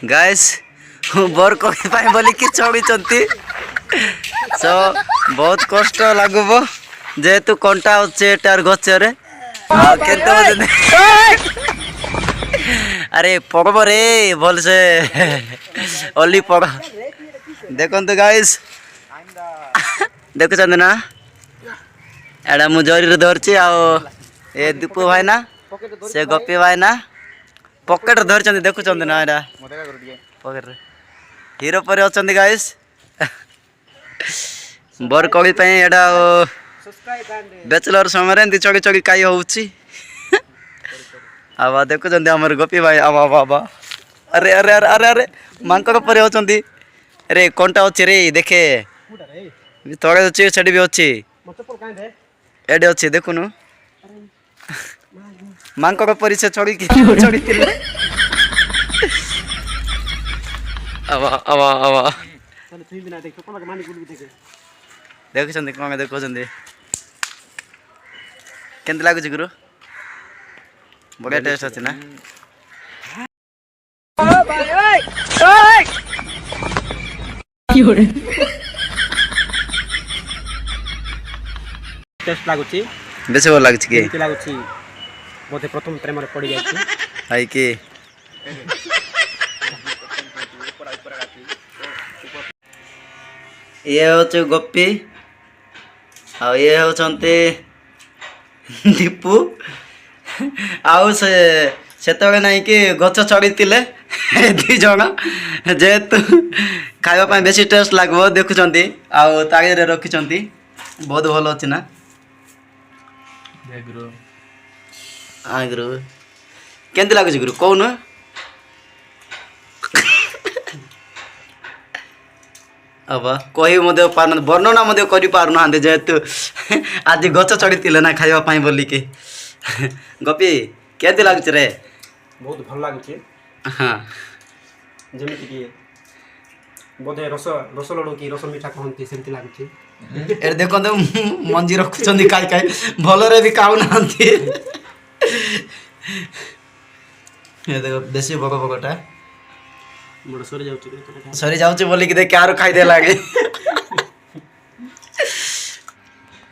guys बर कही बोलिकी चढ़ी सो बहुत कष्ट लगब जेहेतु कंटा अच्छे तार गचरे अरे पड़ब रे भल से ओली पड़ देखते गाइस देखुं ना एड़ा मु जरी धरची ए दीपू भाई ना से गपी भाई ना पकेट धरती देखुं ना एड़ा पकेट हीरो पर अच्छा गाइस बर कवि एड़ा बैचलर समय एमती चढ़ी चढ़ी कई होची आवा देखुं आमर गोपी भाई आवा आवा अरे अरे अरे अरे अरे मांक पर होती अरे कंटा अच्छे रे देखे तले अच्छी सेठी भी अच्छी एडे अच्छी देखुनु मांक पर से चढ़ी चढ़ी आवा आवा आवा देखुं कौन देखुं केमती लगुच गुरु बढ़िया टेस्ट अच्छे ना टेस्ट लागुची बेस भल लगुच कि लागुची बोधे प्रथम प्रेम रे पड़ी जाई आई कि ये हूँ गोपी आ ये होचंती दीपू आउ से ना कि गच चढ़ी दी जन जेहेतु खावाई बेस टेस्ट लगे देखुं आगे रखी बहुत भल अच्छे ना गुरु केमती लगुच गुरु कौन अब कही पार वर्णना कर पारना जेहेतु आज गच चढ़ी ना खावाई बोलिकी गपी केमती लगुच रे बहुत भल लागुची हाँ जेमिति कि बोधे रस रस लड़ू कि रस मीठा कहती सेमती लागुची ए देखो मंजी रखुंट खाई भलरे भी खाऊना देख बेसी बग बगटा मोर सरी जाउची सरी जाउची बोली कि देख आरो खाई दे लागे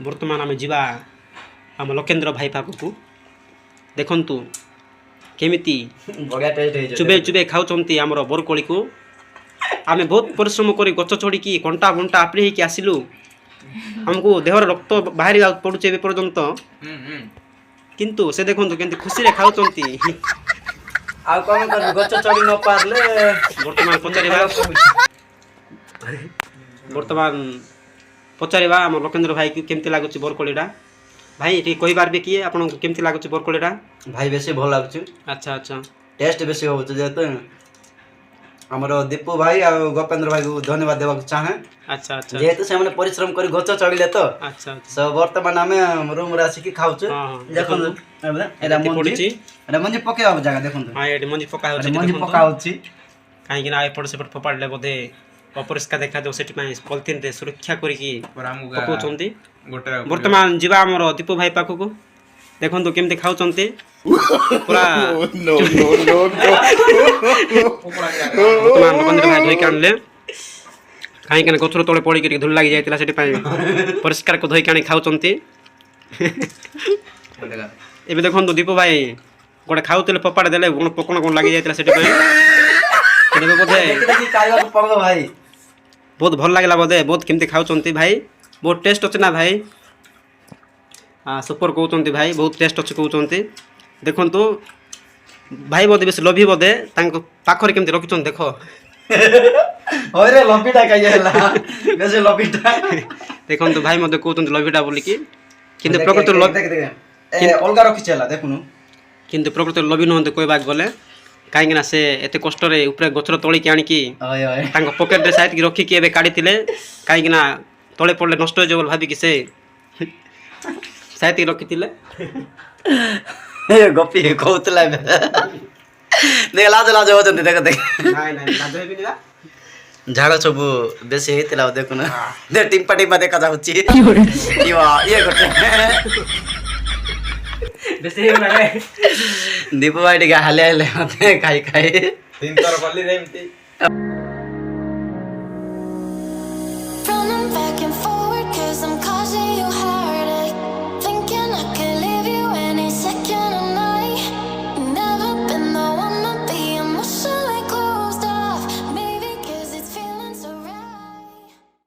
वर्तमान आम जीवा आम लोकेन्द्र भाई पाखक देखंतु केमिति बढ़िया टेस्ट चुबे चुबे खाऊचंती आमर बरकोली को आमे बहुत परिश्रम करी गच चढ़ी कंटा बंटा आपड़ी होकर आसिलु हमको देहर रक्त बाहरी पड़ुचे पर्यंत किंतु से देखंतु केमती खुशी रे खाऊचंती आ कौन कर गच चढ़ी न पारले वर्तमान पचारिबा आम लोकेन्द्र भाई की केमती लागुची बरकोलीटा भाई ये कही पार्बे किए आपन केमती लागुची बरकोलीटा भाई बेसी भल लागुची अच्छा अच्छा टेस्ट बेसी होउछ जेतो हमर दीपू भाई और गोपेन्द्र भाई को धन्यवाद देवा चाहे अच्छा अच्छा जेहेतु से हमने परिश्रम करी गच चढ़िले तो अच्छा सो वर्तमान आम रूम रे आसी की खाउछु देखन एरा मंजी पकेवा जगह देखन हां एडी मंजी पका होछि मंजी पका होछि काहे कि ना एपट सेपट फोपाडले बोधे अपरिष्कार देखा दो सेठी पॉलिथीन रे सुरक्षा करिकी पकाउचंती वर्तमान जीवा हमर दीपू भाई पाखक देखंतु केमते खाउचंती पूरा वर्तमान लोकेन्द्र भाई धोई आनले कहीं गछर तले पड़ी कर धूल लगी जाता से परिष्कार को धोई आनी खाऊंती एवं देखो दीपू भाई गोटे खाऊले पपाड़ देले पकड़ कौन लगी जाता से बोधे बहुत भल लगे बोधे बहुत केमती खाऊंती भाई बहुत टेस्ट अच्छे ना भाई हाँ सुपर कहते भाई बहुत टेस्ट अच्छे कहते देखु भाई बोधे बेस लोभी बोधे पाखरे केमती रखी देख देखो भाई मत कहते लोभीटा बोलिकी किंतु प्रकृत लोभी नुहत कहवाक गले कहीं से एत कष्ट गचर तलिकी आणिकी पकेट रे साइड रखिकी एबे काढ़ी कहीं तले पड़े नष्ट हो भाविकी से साइड रखी गपी कहला देख लाज लाज होती देख देख झाड़ सब बेसी होता देखुन दे टिम्पा टिम्पा देखा जाऊँगी ये दीपू भाई टे हाले हाले खाई खाई ତିନି ଥର କଲି ଏମିତି